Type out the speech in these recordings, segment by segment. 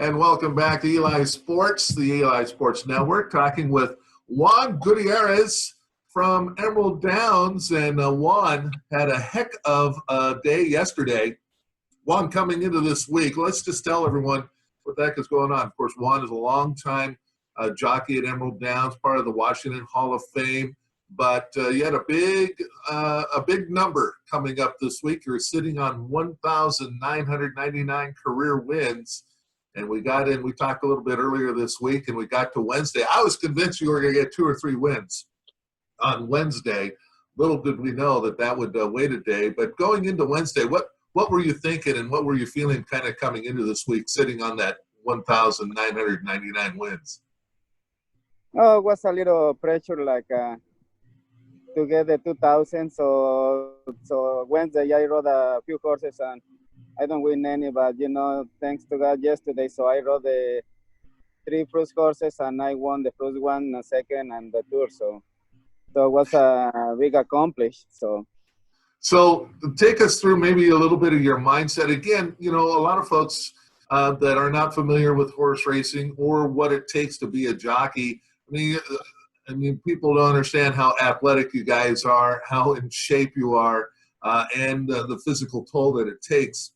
And welcome back to Eli Sports, the Eli Sports Network, talking with Juan Gutierrez from Emerald Downs. And Juan had a heck of a day yesterday. Juan, coming into this week, let's just tell everyone what the heck is going on. Of course, Juan is a longtime jockey at Emerald Downs, part of the Washington Hall of Fame. But you had a big number coming up this week. You're sitting on 1,999 career wins. And we talked a little bit earlier this week, and we got to Wednesday. I was convinced you were going to get 2 or 3 wins on Wednesday. Little did we know that would wait a day. But going into Wednesday, what were you thinking and what were you feeling kind of coming into this week, sitting on that 1,999 wins? Oh, it was a little pressure, to get the 2,000. So Wednesday I rode a few horses and I don't win any, but thanks to God yesterday. So I rode the 3 first horses and I won the first one, the second, and the tour. So it was a big accomplished. So take us through maybe a little bit of your mindset. Again, a lot of folks that are not familiar with horse racing or what it takes to be a jockey. I mean, people don't understand how athletic you guys are, how in shape you are, and the physical toll that it takes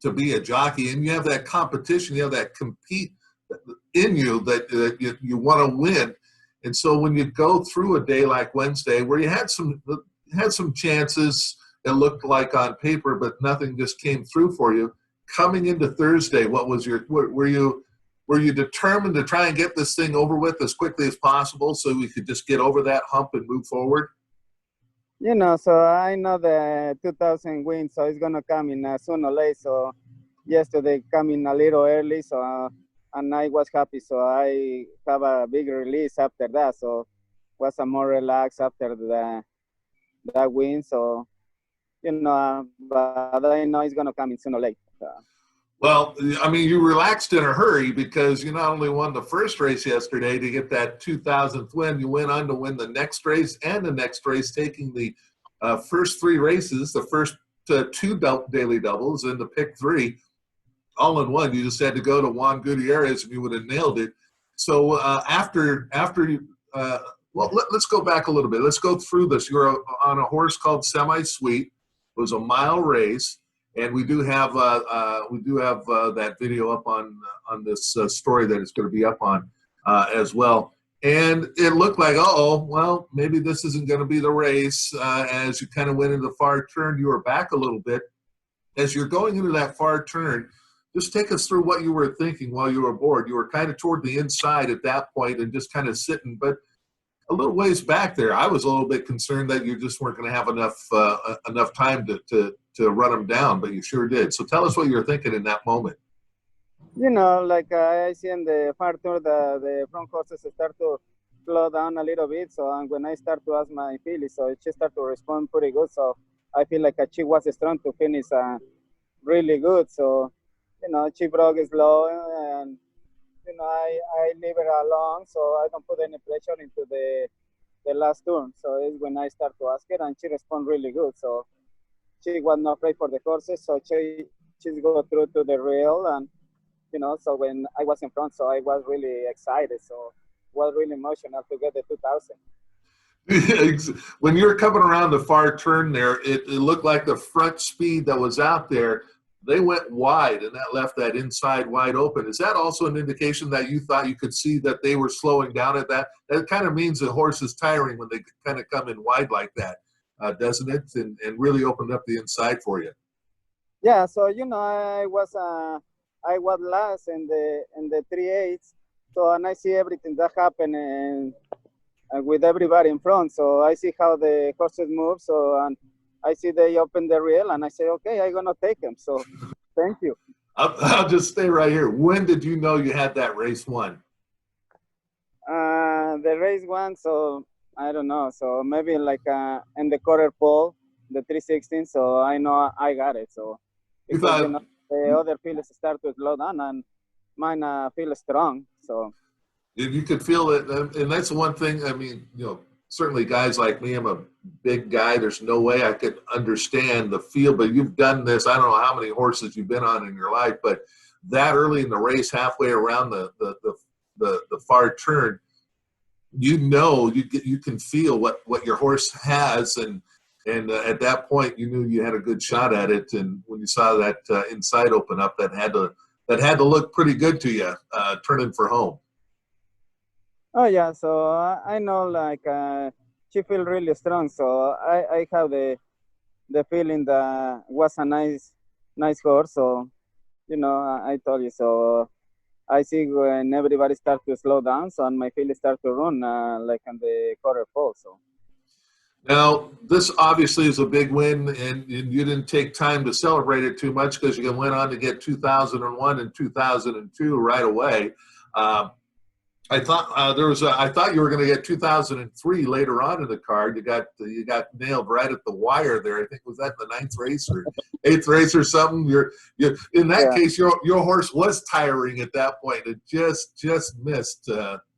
to be a jockey. And you have that competition, you have that compete in you that you want to win. And so when you go through a day like Wednesday, where you had some chances, it looked like on paper, but nothing just came through for you. Coming into Thursday, were you determined to try and get this thing over with as quickly as possible so we could just get over that hump and move forward? So I know the 2,000 wins, so it's going to come in soon or late. So yesterday coming a little early, and I was happy. So I have a big release after that. So was a more relaxed after that win. So, but I know it's going to come in soon or late. Well, I mean, you relaxed in a hurry because you not only won the first race yesterday to get that 2,000th win, you went on to win the next race and the next race, taking the first 3 races, the first 2 daily doubles and the pick 3 all in one. You just had to go to Juan Gutierrez and you would have nailed it. So let's go back a little bit. Let's go through this. You're on a horse called Semi Sweet. It was a mile race. And we do have that video up on this story that it's going to be up on as well. And it looked like, well, maybe this isn't going to be the race. As you kind of went into the far turn, you were back a little bit. As you're going into that far turn, just take us through what you were thinking while you were aboard. You were kind of toward the inside at that point and just kind of sitting, but a little ways back there. I was a little bit concerned that you just weren't going to have enough time to run them down, but you sure did. So tell us what you're thinking in that moment. I see in the far turn, the front horses start to slow down a little bit. So when I start to ask my filly, so she start to respond pretty good. So I feel like she was strong to finish really good. So, she broke slow and, I leave her alone, so I don't put any pressure into the last turn. So it's when I start to ask her, and she responds really good. So she was not afraid for the horses, so she's go through to the rail, and so when I was in front, so I was really excited. So it was really emotional to get the 2,000. When you were coming around the far turn there, it looked like the front speed that was out there, they went wide, and that left that inside wide open. Is that also an indication that you thought you could see that they were slowing down at that? That kind of means the horse is tiring when they kind of come in wide like that, doesn't it? And really opened up the inside for you. Yeah, so I was last in the 3/8, so and I see everything that happened and with everybody in front. So I see how the horses move. So and I see they open the rail, and I say, okay, I'm gonna take them. So thank you. I'll just stay right here. When did you know you had that race won? The race won, so I don't know. So maybe in the quarter pole, the 3/16. So I know I got it. So because, the other fields start to slow down, and mine feel strong. So you could feel it, and that's the one thing. I mean, certainly guys like me, I'm a big guy. There's no way I could understand the feel, but you've done this. I don't know how many horses you've been on in your life, but that early in the race, halfway around the far turn, you can feel what your horse has, and at that point you knew you had a good shot at it. And when you saw that inside open up, that had to look pretty good to you, turning for home. Oh yeah, so I know like she feel really strong. So I have the feeling that was a nice horse. So I told you so. I see when everybody start to slow down, so and my feet start to run like on the quarter pole. So Now, this obviously is a big win, and you didn't take time to celebrate it too much because you went on to get 2001 and 2002 right away. Um, I thought I thought you were going to get 2003 later on in the card. You got nailed right at the wire there. I think was that the ninth race or eighth race or something. You in that yeah, case your horse was tiring at that point. It just missed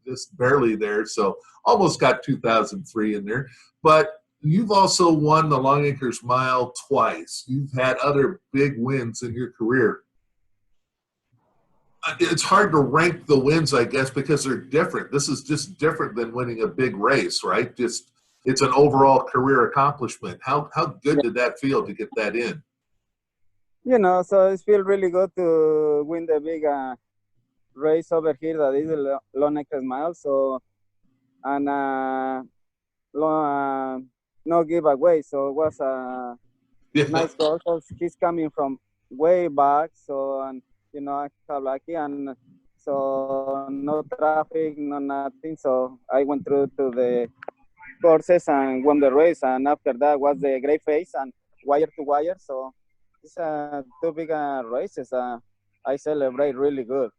just barely there. So almost got 2003 in there. But you've also won the Long Acres Mile twice. You've had other big wins in your career. It's hard to rank the wins, I guess, because they're different. This is just different than winning a big race, right? Just it's an overall career accomplishment. How good did that feel to get that in? so it feels really good to win the big race over here that is the Long Acres Mile. So and no giveaway. So it was a Yeah, nice goal. So he's coming from way back. So and I got lucky and so no traffic, no nothing. So I went through to the courses and won the race. And after that was the great face and wire to wire. So it's two big races. I celebrate really good.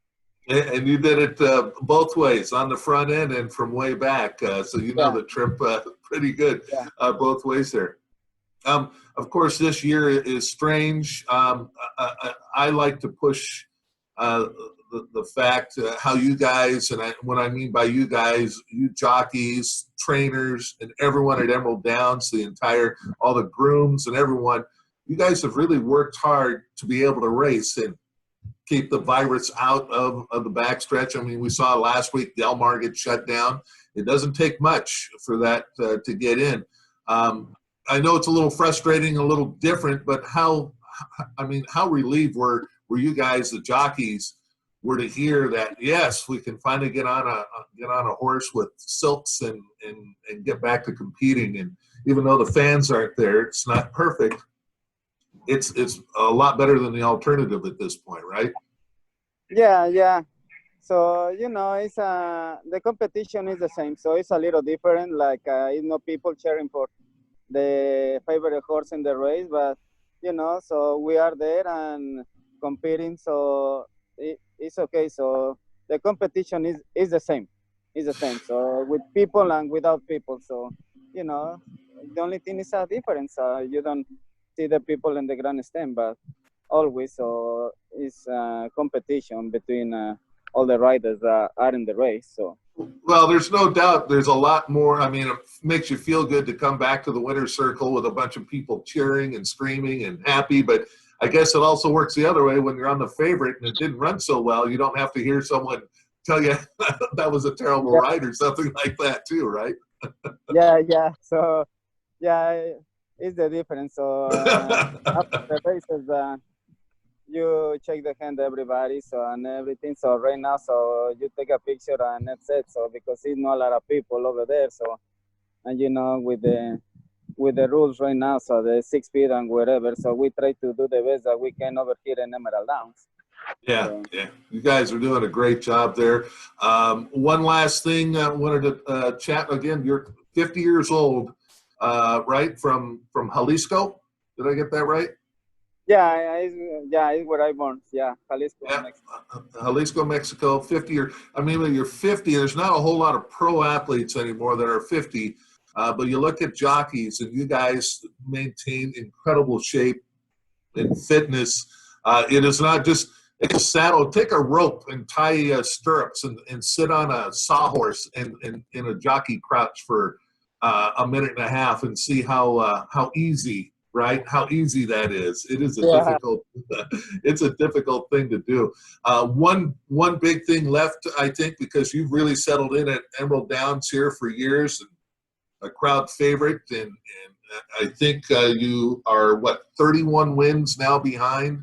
and you did it both ways, on the front end and from way back. So you know Yeah, the trip pretty good yeah. both ways there. Of course, this year is strange. I like to push the fact how you guys, and what I mean by you guys, you jockeys, trainers, and everyone at Emerald Downs, all the grooms and everyone, you guys have really worked hard to be able to race and keep the virus out of the backstretch. I mean, we saw last week Del Mar get shut down. It doesn't take much for that to get in. I know it's a little frustrating, a little different, but how relieved were you guys, the jockeys, were to hear that yes, we can finally get on a horse with silks and get back to competing. And even though the fans aren't there, it's not perfect. It's a lot better than the alternative at this point, right? Yeah, yeah. So it's the competition is the same. So it's a little different. Like people cheering for the favorite horse in the race, but so we are there and competing. So it's okay. So the competition is the same. Is the same. So with people and without people. So the only thing is a difference. You don't see the people in the grandstand, but always so it's competition between all the riders that are in the race. So Well, there's no doubt there's a lot more. I mean, it makes you feel good to come back to the winner's circle with a bunch of people cheering and screaming and happy. But I guess it also works the other way when you're on the favorite and it didn't run so well. You don't have to hear someone tell you that was a terrible yeah, ride or something like that too, right? yeah. So yeah, it's the difference. So after the races, you check the hand everybody, so and everything. So right now, so you take a picture and that's it. So because it's not a lot of people over there, so and with the rules right now, so the 6 feet and wherever. So we try to do the best that we can over here in Emerald Downs. Yeah, So yeah. You guys are doing a great job there. One last thing I wanted to chat again. You're 50 years old, right? From Jalisco. Did I get that right? it's where I born. Yeah, Jalisco, Yeah. Mexico. Jalisco, Mexico. 50 year. I mean, when you're 50, there's not a whole lot of pro athletes anymore that are 50. But you look at jockeys, and you guys maintain incredible shape and fitness. It is not just a saddle. Take a rope and tie stirrups and sit on a sawhorse and in a jockey crouch for a minute and a half and see how easy right? How easy that is. It is a Yeah. difficult, it's a difficult thing to do. One big thing left, I think, because you've really settled in at Emerald Downs here for years, and a crowd favorite, and I think you are, what, 31 wins now behind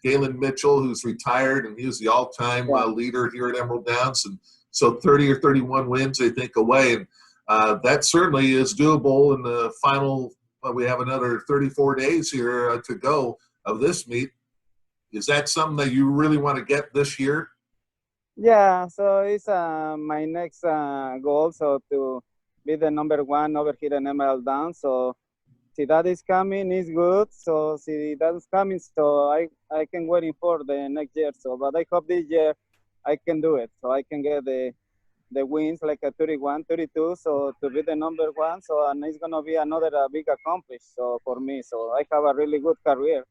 Galen Mitchell, who's retired, and he was the all-time Yeah. leader here at Emerald Downs, and so 30 or 31 wins, I think, away, and that certainly is doable in the final. We have another 34 days here to go of this meet. Is that something that you really want to get this year? Yeah, so it's my next goal, so to be the number one over here in Emerald Down. So see that is coming is good. So see that is coming, so I can waiting for the next year. So but I hope this year I can do it. So I can get the wins like a 31, 32. So to be the number one. So and it's gonna be another big accomplishment. So for me, so I have a really good career.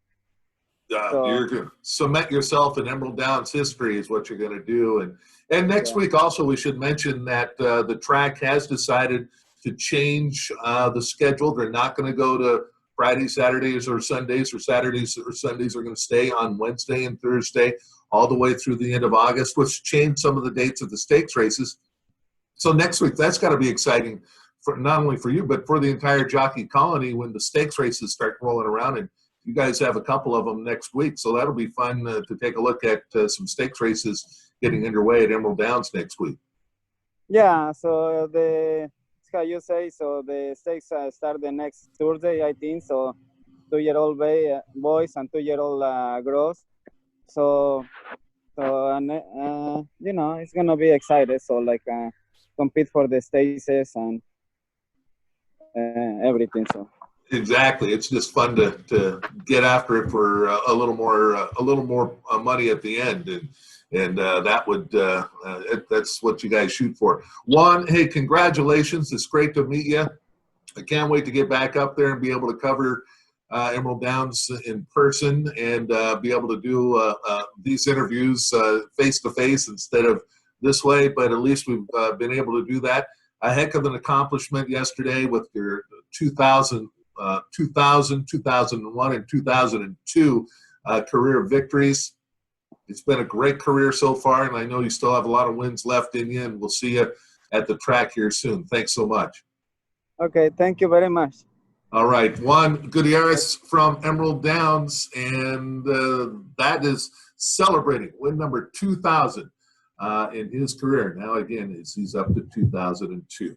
So You're going to cement yourself in Emerald Downs history is what you're going to do. And next yeah, week also we should mention that the track has decided to change the schedule. They're not going to go to Fridays, Saturdays, or Sundays, or Saturdays or Sundays are going to stay on Wednesday and Thursday all the way through the end of August, which changed some of the dates of the stakes races. So next week, that's got to be exciting for not only for you, but for the entire jockey colony when the stakes races start rolling around. And you guys have a couple of them next week. So that'll be fun to take a look at some stakes races getting underway at Emerald Downs next week. yeah. So how you say, so the stakes start the next Thursday, I think. So 2-year-old boys and 2-year-old girls. So and it's gonna be excited. So like compete for the stages and everything. So Exactly. It's just fun to get after it for a little more money at the end, and that would that's what you guys shoot for. Juan, hey, congratulations! It's great to meet you. I can't wait to get back up there and be able to cover Emerald Downs in person and be able to do these interviews face to face instead of this way. But at least we've been able to do that. A heck of an accomplishment yesterday with your 2000, 2001, and 2002 career victories. It's been a great career so far, and I know you still have a lot of wins left in you, and we'll see you at the track here soon. Thanks so much. okay, thank you very much. All right, Juan Gutierrez from Emerald Downs, and that is celebrating win number 2,000 in his career. Now, again, he's up to 2002.